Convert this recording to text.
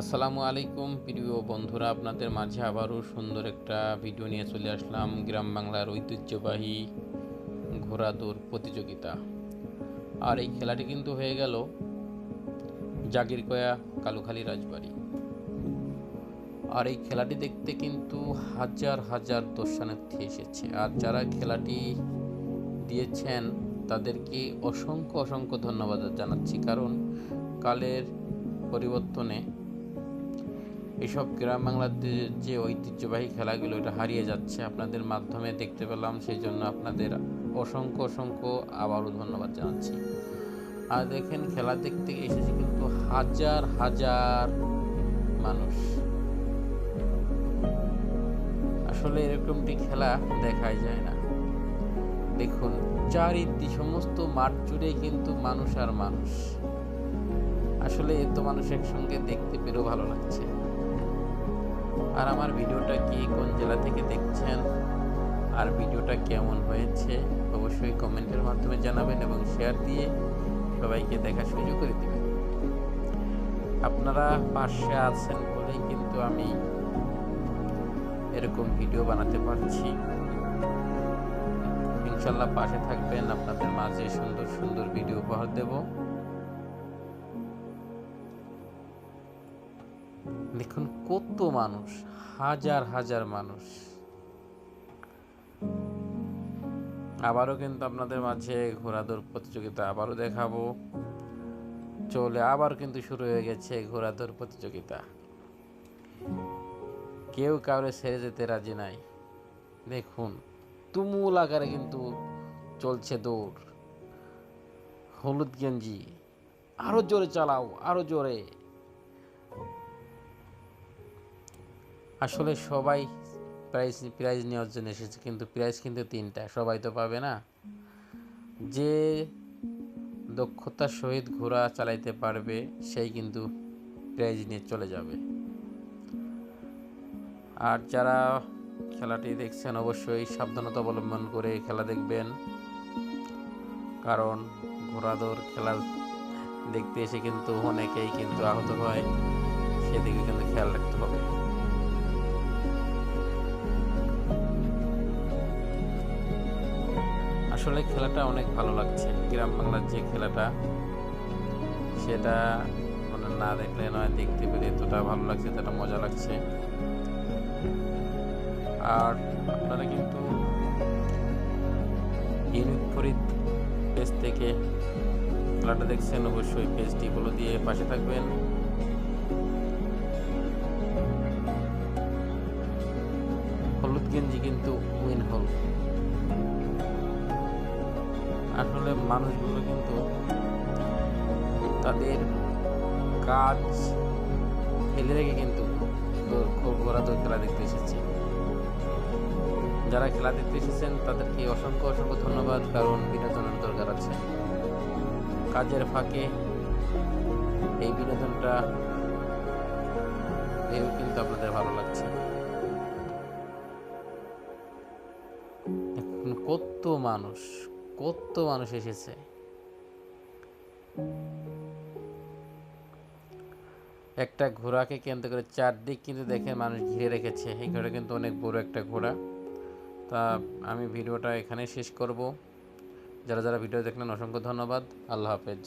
আসসালামু আলাইকুম প্রিয় বন্ধুরা, আপনাদের মাঝে আবারও সুন্দর একটা ভিডিও নিয়ে চলে আসলাম। গ্রাম বাংলার ঐতিহ্যবাহী ঘোড়া দৌড় প্রতিযোগিতা। আর এই খেলাটি কিন্তু হয়ে গেল জাগিরকয়া কালুখালী রাজবাড়ি। আর এই খেলাটি দেখতে কিন্তু হাজার হাজার দর্শনার্থী এসেছে। আর যারা খেলাটি দিয়েছেন তাদেরকে অসংখ্য অসংখ্য ধন্যবাদ জানাচ্ছি, কারণ কালের পরিবর্তনে এসব গ্রাম বাংলার যে ঐতিহ্যবাহী খেলাগুলো এটা হারিয়ে যাচ্ছে। আপনাদের মাধ্যমে দেখতে পেলাম, সেই জন্য আপনাদের অসংখ্য অসংখ্য আবারও ধন্যবাদ জানাচ্ছি। আর দেখেন, খেলা দেখতে এসেছে কিন্তু হাজার হাজার মানুষ। আসলে এরকমটি খেলা দেখাই যায় না। দেখুন, চারিদিকে সমস্ত মাঠ জুড়ে কিন্তু মানুষ আর মানুষ। আসলে এত মানুষ একসঙ্গে দেখতে পেরেও ভালো লাগছে। আর আমার ভিডিওটা কি কোন জেলা থেকে দেখছেন আর ভিডিওটা কেমন হয়েছে অবশ্যই কমেন্টের মাধ্যমে জানাবেন এবং শেয়ার দিয়ে সবাইকে দেখার সুযোগ করে দেবেন। আপনারা পাশে আছেন বলেই কিন্তু আমি এরকম ভিডিও বানাতে পারছি। ইনশাল্লাহ পাশে থাকবেন, আপনাদের মাঝে সুন্দর সুন্দর ভিডিও উপহার দেব। দেখুন কত মানুষ, হাজার হাজার মানুষ। আবারও কিন্তু আপনাদের মাঝে ঘোড়া দৌড় প্রতিযোগিতা আবারও দেখাবো। আবার কিন্তু শুরু হয়ে গেছে ঘোড়া দৌড় প্রতিযোগিতা। কেউ কাউরে ছেড়ে যেতে রাজি নাই। দেখুন তুমুল আকারে কিন্তু চলছে দৌড়। হলুদ গেঞ্জি, আরো জোরে চালাও, আরো জোরে। আসলে সবাই প্রাইজ নেওয়ার জন্য এসেছে, কিন্তু প্রাইজ কিন্তু 3টা, সবাই তো পাবে না। যে দক্ষতার সহিত ঘোড়া চালাইতে পারবে সেই কিন্তু প্রাইজ নিয়ে চলে যাবে। আর যারা খেলাটি দেখছেন অবশ্যই সাবধানতা অবলম্বন করে খেলা দেখবেন, কারণ ঘোড়া দৌড় খেলা দেখতে এসে কিন্তু অনেকেই কিন্তু আহত হয়, সেদিকে কিন্তু খেয়াল রাখতে হবে। আসলে খেলাটা অনেক ভালো লাগছে। গ্রাম বাংলার যে খেলাটা, সেটা মানে না দেখলে নয়, দেখতে পেরে এতটা ভালো লাগছে, এতটা মজা লাগছে। আর আপনারা কিন্তু ইউনিক ফরিদ পেজ থেকে খেলাটা দেখছেন, অবশ্যই পেজটি ফলো দিয়ে পাশে থাকবেন। হলুদ গেঞ্জি কিন্তু উইন হল। আসলে মানুষগুলো কিন্তু তাদের কাজ ফেলে রেখে কিন্তু ঘোড়া দৌড় খেলা দেখতে এসেছে। যারা খেলা দেখতে এসেছেন তাদেরকে অসংখ্য অসংখ্য ধন্যবাদ, কারণ বিনোদনের দরকার আছে। কাজের ফাঁকে এই বিনোদনটা পেয়েও কিন্তু আপনাদের ভালো লাগছে। এখন কত মানুষ এসেছে। একটা ঘোড়াকে কেন্দ্র করে চারদিক কিন্তু দেখে মানুষ ঘিরে রেখেছে। এই ঘোড়া কিন্তু অনেক বড় একটা ঘোড়া। তা আমি ভিডিওটা এখানে শেষ করব। যারা যারা ভিডিও দেখলেন অসংখ্য ধন্যবাদ। আল্লাহ হাফেজ।